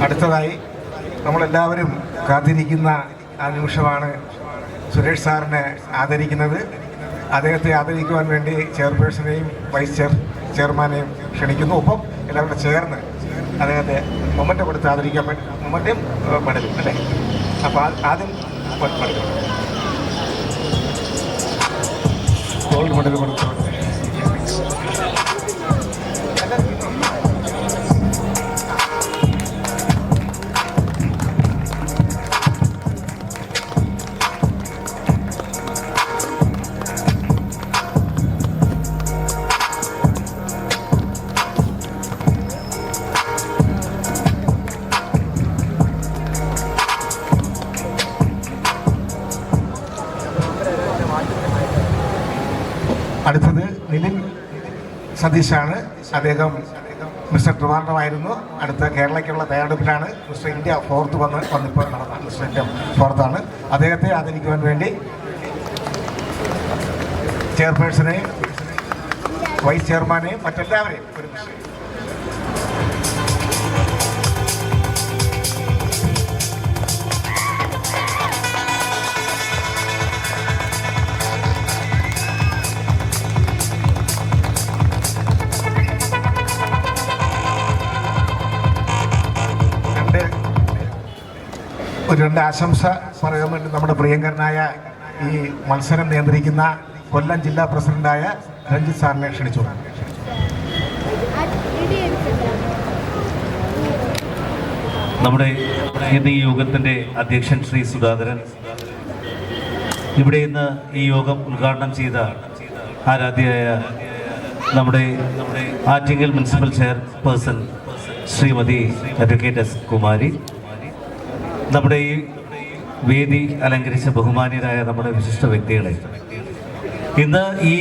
അടുത്തതായി നമ്മളെല്ലാവരും കാത്തിരിക്കുന്ന ആ നിമിഷമാണ് സുരേഷ് സാറിനെ ആദരിക്കുന്നത്. അദ്ദേഹത്തെ ആദരിക്കുവാൻ വേണ്ടി ചെയർപേഴ്സണെയും വൈസ് ചെയർമാനെയും ക്ഷണിക്കുന്നു. ഒപ്പം എല്ലാവരും ചേർന്ന് അദ്ദേഹത്തെ മൊമെൻ്റ് കൊടുത്ത് ആദരിക്കാൻ വേണ്ടി മൊമെൻ്റും മെഡലും അല്ലേ. അപ്പോൾ ആദ്യം മെഡൽ ഗോൾഡ് മെഡൽ കൊടുത്തു. അടുത്തത് നിലിൻ സതീഷാണ്. അദ്ദേഹം മിസ്റ്റർ ട്രിവാൻഡ്രമായിരുന്നു. അടുത്ത കേരളയ്ക്കുള്ള തയ്യാറെടുപ്പിലാണ്. മിസ്റ്റർ ഇന്ത്യ വന്നിപ്പോൾ നടന്ന മിസ്റ്റർ ഇന്ത്യ ഫോർത്താണ്. അദ്ദേഹത്തെ ആദരിക്കുവാൻ വേണ്ടി ചെയർപേഴ്സണെയും വൈസ് ചെയർമാനെയും മറ്റെല്ലാവരെയും ഒരു രണ്ട് ആശംസ പറയാൻ വേണ്ടി നമ്മുടെ പ്രിയങ്കരനായ ഈ മത്സരം നിയന്ത്രിക്കുന്ന കൊല്ലം ജില്ലാ പ്രസിഡന്റായ രഞ്ജിത്ത് സാറിനെ ക്ഷണിച്ചു. നമ്മുടെ ഈ യോഗത്തിൻ്റെ അധ്യക്ഷൻ ശ്രീ സുധാകരൻ, ഇവിടെ ഇന്ന് ഈ യോഗം ഉദ്ഘാടനം ചെയ്ത ആരാധ്യയായ നമ്മുടെ Attingal municipal chairperson Shrimati advocate S Kumari, നമ്മുടെ ഈ വേദി അലങ്കരിച്ച ബഹുമാന്യരായ നമ്മുടെ വിശിഷ്ട വ്യക്തികളെ, ഇന്ന് ഈ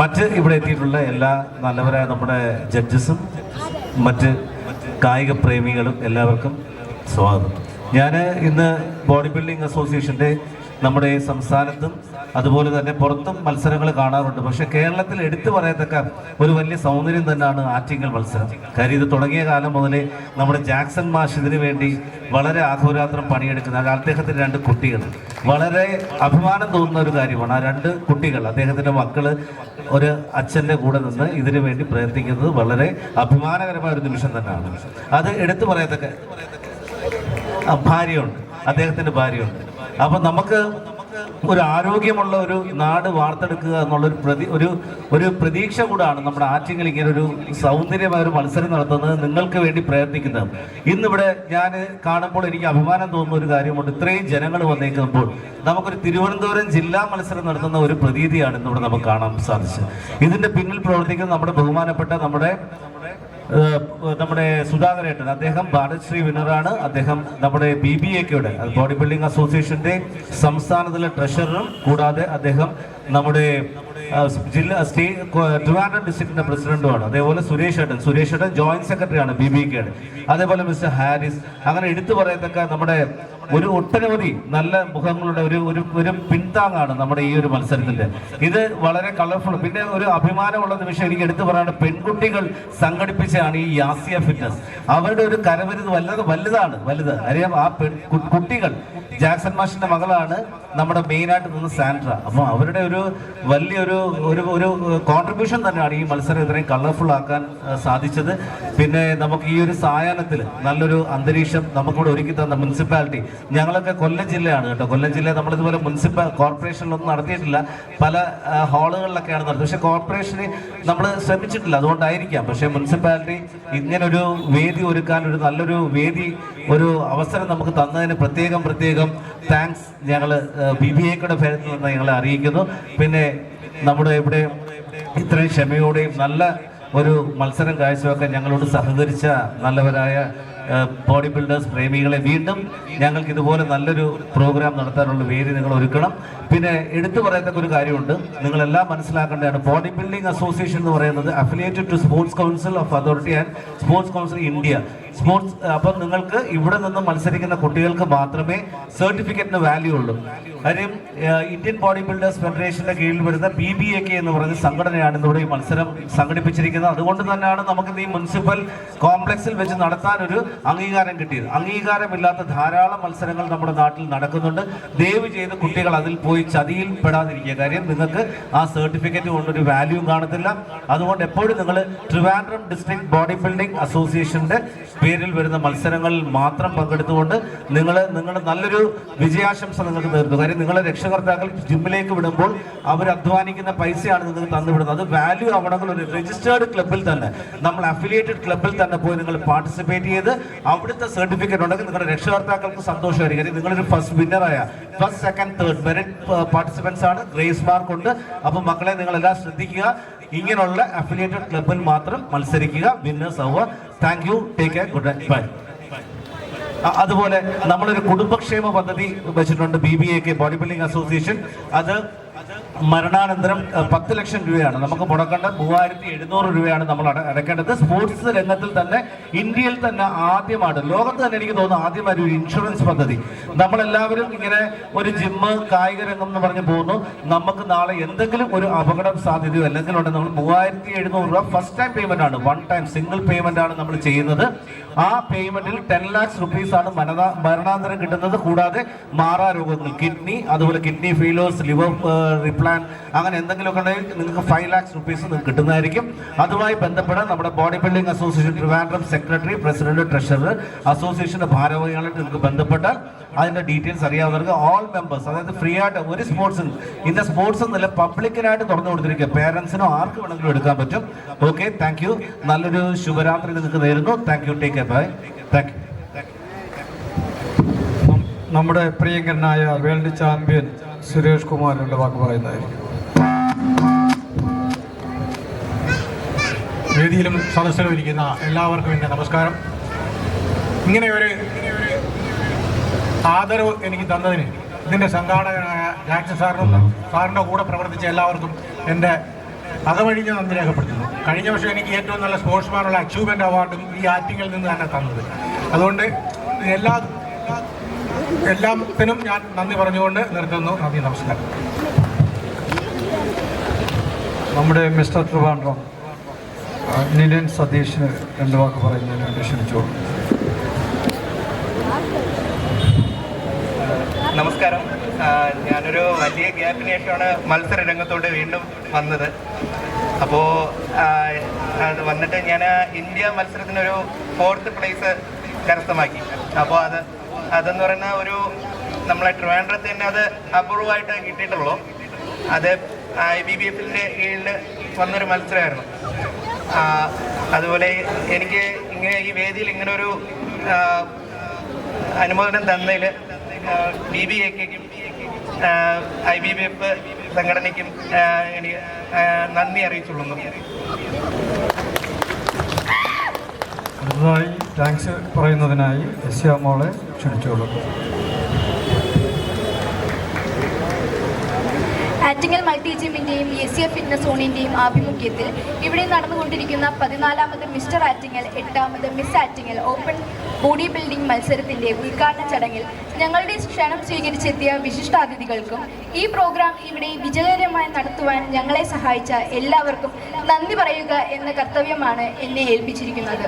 മറ്റ് ഇവിടെ എത്തിയിട്ടുള്ള എല്ലാ നല്ലവരായ നമ്മുടെ ജഡ്ജസും മറ്റ് കായിക പ്രേമികളും എല്ലാവർക്കും സ്വാഗതം. ഞാൻ ഇന്ന് ബോഡി ബിൽഡിംഗ് അസോസിയേഷൻ്റെ നമ്മുടെ സംസ്ഥാനത്തും അതുപോലെ തന്നെ പുറത്തും മത്സരങ്ങൾ കാണാറുണ്ട്. പക്ഷേ കേരളത്തിൽ എടുത്തു പറയത്തക്ക ഒരു വലിയ സൗന്ദര്യം തന്നെയാണ് ആറ്റിങ്ങൽ മത്സരം. കാര്യം ഇത് തുടങ്ങിയ കാലം മുതലേ നമ്മുടെ ജാക്സൺ മാഷ് ഇതിനു വേണ്ടി വളരെ ആഹോരാത്രം പണിയെടുക്കുന്ന അദ്ദേഹത്തിൻ്റെ 2 കുട്ടികൾ, വളരെ അഭിമാനം തോന്നുന്ന ഒരു കാര്യമാണ്. ആ 2 കുട്ടികൾ, അദ്ദേഹത്തിൻ്റെ മക്കൾ ഒരു അച്ഛൻ്റെ കൂടെ നിന്ന് ഇതിനു വേണ്ടി പ്രയത്നിക്കുന്നത് വളരെ അഭിമാനകരമായ ഒരു നിമിഷം തന്നെയാണ്. അത് എടുത്തു പറയത്തക്ക ഭാര്യയുണ്ട്, അദ്ദേഹത്തിൻ്റെ ഭാര്യയുണ്ട്. അപ്പം നമുക്ക് ഒരു ആരോഗ്യമുള്ള ഒരു നാട് വാർത്തെടുക്കുക എന്നുള്ളൊരു ഒരു പ്രതീക്ഷ കൂടാണ് നമ്മുടെ ആറ്റിങ്ങൽ ഇങ്ങനെ ഒരു സൗന്ദര്യമായ ഒരു മത്സരം നടത്തുന്നത്, നിങ്ങൾക്ക് വേണ്ടി പ്രയത്നിക്കുന്നത്. ഇന്നിവിടെ ഞാൻ കാണുമ്പോൾ എനിക്ക് അഭിമാനം തോന്നുന്ന ഒരു കാര്യമുണ്ട്. ഇത്രയും ജനങ്ങൾ വന്നേക്കുമ്പോൾ നമുക്കൊരു തിരുവനന്തപുരം ജില്ലാ മത്സരം നടത്തുന്ന ഒരു പ്രതീതിയാണ് ഇന്നിവിടെ നമുക്ക് കാണാൻ സാധിച്ചത്. ഇതിൻ്റെ പിന്നിൽ പ്രവർത്തിക്കുന്ന നമ്മുടെ ബഹുമാനപ്പെട്ട നമ്മുടെ സുധാകരേട്ടൻ, അദ്ദേഹം ഭാരതശ്രീ വിന്നറാണ്. അദ്ദേഹം നമ്മുടെ BBAKയുടെ ബോഡി ബിൽഡിംഗ് അസോസിയേഷന്റെ സംസ്ഥാനത്തിലെ ട്രഷററും കൂടാതെ അദ്ദേഹം നമ്മുടെ ട്രിവാൻഡ്രം ഡിസ്ട്രിക്റ്റിന്റെ പ്രസിഡന്റുമാണ്. അതേപോലെ സുരേഷ് ഏട്ടൻ ജോയിന്റ് സെക്രട്ടറിയാണ് BBAKയുടെ. അതേപോലെ മിസ്റ്റർ ഹാരിസ്. അങ്ങനെ എടുത്തു പറയത്തക്ക നമ്മുടെ ഒരു ഒട്ടനവധി നല്ല മുഖങ്ങളുടെ ഒരു പിന്താങ്ങാണ് നമ്മുടെ ഈ ഒരു മത്സരത്തിന്റെ. ഇത് വളരെ കളർഫുൾ. പിന്നെ ഒരു അഭിമാനമുള്ള നിമിഷം എനിക്ക് എടുത്തു പറയാനുള്ള പെൺകുട്ടികൾ സംഘടിപ്പിച്ചാണ് ഈ യാസിയ ഫിറ്റ്നസ്. അവരുടെ ഒരു കരവിരുത് വലുത് അറിയാം. ആ കുട്ടികൾ ജാക്സൺ മാഷിന്റെ മകളാണ് നമ്മുടെ മെയിനായിട്ട് നിന്ന് സാൻഡ്ര. അപ്പോൾ അവരുടെ ഒരു വലിയൊരു കോൺട്രിബ്യൂഷൻ തന്നെയാണ് ഈ മത്സരം ഇത്രയും കളർഫുൾ ആക്കാൻ സാധിച്ചത്. പിന്നെ നമുക്ക് ഈ ഒരു സായാഹ്നത്തിൽ നല്ലൊരു അന്തരീക്ഷം നമുക്കിവിടെ ഒരുക്കി തന്ന മുനിസിപ്പാലിറ്റി, ഞങ്ങളൊക്കെ കൊല്ലം ജില്ലയാണ് കേട്ടോ. കൊല്ലം ജില്ല നമ്മളിതുപോലെ കോർപ്പറേഷനിലൊന്നും നടത്തിയിട്ടില്ല. പല ഹാളുകളിലൊക്കെയാണ് നടത്തുന്നത്. പക്ഷേ കോർപ്പറേഷന് നമ്മൾ ശ്രമിച്ചിട്ടില്ല, അതുകൊണ്ടായിരിക്കാം. പക്ഷേ മുനിസിപ്പാലിറ്റി ഇങ്ങനൊരു വേദി ഒരുക്കാൻ, ഒരു നല്ലൊരു വേദി, ഒരു അവസരം നമുക്ക് തന്നതിന് പ്രത്യേകം താങ്ക്സ് ഞങ്ങൾ BBAKയുടെ പേരിൽ നിന്ന് ഞങ്ങളെ അറിയിക്കുന്നു. പിന്നെ നമ്മുടെ ഇവിടെ ഇത്രയും ക്ഷമയോടെയും നല്ല ഒരു മത്സരം കാഴ്ചവെക്കാൻ ഞങ്ങളോട് സഹകരിച്ച നല്ലവരായ ബോഡി ബിൽഡേഴ്സ് പ്രേമികളെ, വീണ്ടും ഞങ്ങൾക്ക് ഇതുപോലെ നല്ലൊരു പ്രോഗ്രാം നടത്താനുള്ള വേദി നിങ്ങൾ ഒരുക്കണം. പിന്നെ എടുത്തു പറയത്തക്ക ഒരു കാര്യമുണ്ട്, നിങ്ങളെല്ലാം മനസ്സിലാക്കേണ്ടതാണ്. ബോഡി ബിൽഡിംഗ് അസോസിയേഷൻ എന്ന് പറയുന്നത് affiliated to sports council of authority and sports council India. Sports. അപ്പം നിങ്ങൾക്ക് ഇവിടെ നിന്ന് മത്സരിക്കുന്ന കുട്ടികൾക്ക് മാത്രമേ സർട്ടിഫിക്കറ്റിന് വാല്യൂ ഉള്ളൂ. കാര്യം ഇന്ത്യൻ ബോഡി ബിൽഡേഴ്സ് ഫെഡറേഷന്റെ കീഴിൽ വരുന്ന BBAK എന്ന് പറയുന്ന സംഘടനയാണ് ഇന്നിവിടെ ഈ മത്സരം സംഘടിപ്പിച്ചിരിക്കുന്നത്. അതുകൊണ്ട് തന്നെയാണ് നമുക്ക് ഈ മുനിസിപ്പൽ കോംപ്ലക്സിൽ വെച്ച് നടത്താൻ ഒരു അംഗീകാരം കിട്ടിയത്. അംഗീകാരമില്ലാത്ത ധാരാളം മത്സരങ്ങൾ നമ്മുടെ നാട്ടിൽ നടക്കുന്നുണ്ട്. ദയവ് ചെയ്ത് കുട്ടികൾ അതിൽ പോയി ചതിയിൽ പെടാതിരിക്കുക. കാര്യം നിങ്ങൾക്ക് ആ സർട്ടിഫിക്കറ്റ് കൊണ്ടൊരു വാല്യൂവും കാണത്തില്ല. അതുകൊണ്ട് എപ്പോഴും നിങ്ങൾ ട്രിവാൻഡ്രം ഡിസ്ട്രിക്ട് ബോഡി ബിൽഡിംഗ് അസോസിയേഷന്റെ പേരിൽ വരുന്ന മത്സരങ്ങളിൽ മാത്രം പങ്കെടുത്തുകൊണ്ട് നിങ്ങൾ നല്ലൊരു വിജയാശംസ നിങ്ങൾക്ക് നേരുന്നു. കാര്യം നിങ്ങളെ രക്ഷകർത്താക്കൾ ജിമ്മിലേക്ക് വിടുമ്പോൾ അവർ അധ്വാനിക്കുന്ന പൈസയാണ് നിങ്ങൾക്ക് തന്നുവിടുന്നത്. അത് വാല്യൂ ആവണമെങ്കിൽ ഒരു രജിസ്റ്റേർഡ് ക്ലബിൽ തന്നെ, നമ്മൾ അഫിലിയേറ്റഡ് ക്ലബിൽ തന്നെ പോയി നിങ്ങൾ പാർട്ടിസിപ്പേറ്റ് ചെയ്ത് അവിടുത്തെ സർട്ടിഫിക്കറ്റ് ഉണ്ടെങ്കിൽ നിങ്ങളുടെ രക്ഷകർത്താക്കൾക്ക് സന്തോഷമായിരിക്കും. കാര്യം നിങ്ങളൊരു ഫസ്റ്റ് വിന്നറായ first second third merit participants ആണ്. ഗ്രേസ് മാർക്ക് ഉണ്ട്. അപ്പം മക്കളെ നിങ്ങളെല്ലാം ശ്രദ്ധിക്കുക. ഇങ്ങനെയുള്ള അഫിലിയേറ്റഡ് ക്ലബിൽ മാത്രം മത്സരിക്കുക. വിന്നേഴ്സ് ആവുക. Thank you. Take care. Good night. Bye. അതുപോലെ നമ്മളൊരു കുടുംബക്ഷേമ പദ്ധതി വെച്ചിട്ടുണ്ട് BBAK ബോഡി ബിൽഡിംഗ് അസോസിയേഷൻ. അത് മരണാനന്തരം 10 ലക്ഷം രൂപയാണ് നമുക്ക് മുടക്കേണ്ട. 3700 രൂപയാണ് നമ്മൾ അടയ്ക്കേണ്ടത്. സ്പോർട്സ് രംഗത്തിൽ തന്നെ ഇന്ത്യയിൽ തന്നെ ആദ്യമാണ്, ലോകത്ത് തന്നെ എനിക്ക് തോന്നുന്നു ആദ്യമായി ഒരു ഇൻഷുറൻസ് പദ്ധതി. നമ്മളെല്ലാവരും ഇങ്ങനെ ഒരു ജിമ്മ് കായിക രംഗം എന്ന് പറഞ്ഞ് പോകുന്നു. നമുക്ക് നാളെ എന്തെങ്കിലും ഒരു അപകടം സാധ്യതയോ അല്ലെങ്കിൽ ഉണ്ടെങ്കിൽ നമ്മൾ 3700 രൂപ ഫസ്റ്റ് ടൈം പേയ്മെന്റ് ആണ്, വൺ ടൈം സിംഗിൾ പേയ്മെന്റ് ആണ് നമ്മൾ ചെയ്യുന്നത്. ആ പേയ്മെന്റിൽ 10 lakhs rupees ആണ് മരണാന്തരം കിട്ടുന്നത്. കൂടാതെ മാറാരോഗങ്ങൾ, കിഡ്നി, അതുപോലെ കിഡ്നി ഫെയിലേഴ്സ്, ലിവർ റിപ്ലാൻ, അങ്ങനെ എന്തെങ്കിലുമൊക്കെ ഉണ്ടെങ്കിൽ നിങ്ങൾക്ക് 5 lakhs rupees നിങ്ങൾക്ക് കിട്ടുന്നതായിരിക്കും. അതുമായി ബന്ധപ്പെടാൻ നമ്മുടെ body building association Trivandrum secretary, president, treasurer, അസോസിയേഷന്റെ ഭാരവാഹികളായിട്ട് നിങ്ങൾക്ക് ബന്ധപ്പെട്ടാൽ അതിന്റെ ഡീറ്റെയിൽസ് അറിയാവുന്നവർക്ക് ഓൾ മെമ്പേഴ്സ്, അതായത് ഫ്രീ ആയിട്ട് ഒരു സ്പോർട്സിന് ഇന്ന സ്പോർട്സ് എന്നല്ല പബ്ലിക്കിനായിട്ട് തുറന്നു കൊടുത്തിരിക്കുക. പേരൻസിനോ ആർക്ക് വേണമെങ്കിലും എടുക്കാൻ പറ്റും. Okay, thank you. നല്ലൊരു ശുഭരാത്രി നിങ്ങൾക്ക് നേരുന്നു. Thank you. Take care. Bye. Thank you. നമ്മുടെ പ്രിയങ്കരനായ വേൾഡ് ചാമ്പ്യൻ സുരേഷ് കുമാറിന്റെ വാക്ക് പറയുന്നതായിരിക്കും. വേദിയിലും സദസ്സിലും ഇരിക്കുന്ന എല്ലാവർക്കും എൻ്റെ നമസ്കാരം. ഇങ്ങനെ ഒരു ആദരവ് എനിക്ക് തന്നതിന് ഇതിൻ്റെ സംഘാടകനായ ജാക്സൺ സാറിൻ്റെ കൂടെ പ്രവർത്തിച്ച എല്ലാവർക്കും എൻ്റെ അകമഴിഞ്ഞ നന്ദി രേഖപ്പെടുത്തുന്നു. കഴിഞ്ഞ വർഷം എനിക്ക് ഏറ്റവും നല്ല സ്പോർട്സ്മാനുള്ള അച്ചീവ്മെൻ്റ് അവാർഡും ഈ ആറ്റിങ്ങിൽ നിന്ന് തന്നെ തന്നത്. അതുകൊണ്ട് എല്ലാത്തിനും ഞാൻ നന്ദി പറഞ്ഞുകൊണ്ട് നിർത്തുന്നു. നന്ദി, നമസ്കാരം. നമ്മുടെ മിസ്റ്റർ ട്രിവാൻഡ്രം നിലൻ സതീഷിന് 2 വാക്ക് പറയുന്നതിന് വേണ്ടി ക്ഷണിച്ചോളൂ. നമസ്കാരം. ഞാനൊരു വലിയ ഗ്യാപ്പിന് ശേഷമാണ് മത്സര രംഗത്തോട്ട് വീണ്ടും വന്നത്. അപ്പോൾ അത് വന്നിട്ട് ഞാൻ ഇന്ത്യ മത്സരത്തിനൊരു 4th place കരസ്ഥമാക്കി. അപ്പോൾ അതെന്ന് പറയുന്ന ഒരു നമ്മളെ ട്രിവാൻഡ്രത്ത് തന്നെ അത് അപൂർവമായിട്ട് കിട്ടിയിട്ടുള്ളൂ. അത് IBBFന്റെ കീഴിൽ വന്നൊരു മത്സരമായിരുന്നു. അതുപോലെ എനിക്ക് ഇങ്ങനെ ഈ വേദിയിൽ ഇങ്ങനൊരു അനുമോദനം തന്നതിൽ BBAKക്കും IBBF സംഘടനയ്ക്കും എനിക്ക് നന്ദി അറിയിച്ചുകൊള്ളുന്നു. അടുത്തതായി താങ്ക്സ് പറയുന്നതിനായി എസ്യ മോളെ ക്ഷണിച്ചോളൂ. ആറ്റിങ്ങൽ മൾട്ടി ജിമ്മിൻ്റെയും ACF ഫിറ്റ്നസ് സോണിൻ്റെയും ആഭിമുഖ്യത്തിൽ ഇവിടെ നടന്നുകൊണ്ടിരിക്കുന്ന 14ാമത് മിസ്റ്റർ ആറ്റിങ്ങൽ, 8ാമത് miss Attingal open body building മത്സരത്തിൻ്റെ ഉദ്ഘാടന ചടങ്ങിൽ ഞങ്ങളുടെ ക്ഷണം സ്വീകരിച്ചെത്തിയ വിശിഷ്ടാതിഥികൾക്കും ഈ പ്രോഗ്രാം ഇവിടെ വിജയകരമായി നടത്തുവാൻ ഞങ്ങളെ സഹായിച്ച എല്ലാവർക്കും നന്ദി പറയുക എന്ന കർത്തവ്യമാണ് എന്നെ ഏൽപ്പിച്ചിരിക്കുന്നത്.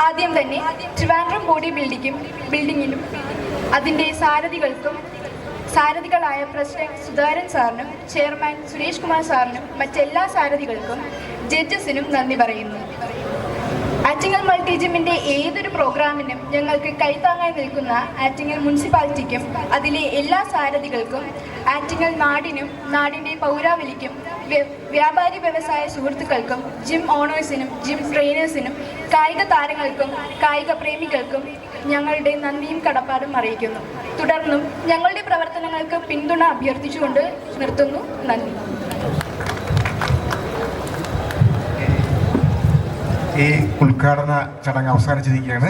ആദ്യം തന്നെ ട്രിവാൻഡ്രം ബോഡി ബിൽഡിങ്ങിനും അതിൻ്റെ സാരഥികളായ പ്രസിഡന്റ് സുധാരൻ സാറിനും ചെയർമാൻ സുരേഷ് കുമാർ സാറിനും മറ്റെല്ലാ സാരഥികൾക്കും ജഡ്ജസിനും നന്ദി പറയുന്നു. ആറ്റിങ്ങൽ മൾട്ടി ജിമ്മിൻ്റെ ഏതൊരു പ്രോഗ്രാമിനും ഞങ്ങൾക്ക് കൈത്താങ്ങായി നിൽക്കുന്ന ആറ്റിങ്ങൽ മുനിസിപ്പാലിറ്റിക്കും അതിലെ എല്ലാ സാരഥികൾക്കും ആറ്റിങ്ങൽ നാടിനും നാടിൻ്റെ പൗരാവലിക്കും വ്യാപാരി വ്യവസായ സുഹൃത്തുക്കൾക്കും ജിം ഓണേഴ്സിനും ജിം ട്രെയിനേഴ്സിനും കായിക താരങ്ങൾക്കും കായിക പ്രേമികൾക്കും ഞങ്ങളുടെ നന്ദിയും കടപ്പാടും അറിയിക്കുന്നു. തുടർന്നും ഞങ്ങളുടെ പ്രവർത്തനങ്ങൾക്ക് പിന്തുണ അഭ്യർത്ഥിച്ചുകൊണ്ട് നിർത്തുന്നു. നന്ദി. ഈ ഉദ്ഘാടന ചടങ്ങ് അവസാനിച്ചിരിക്കുകയാണ്.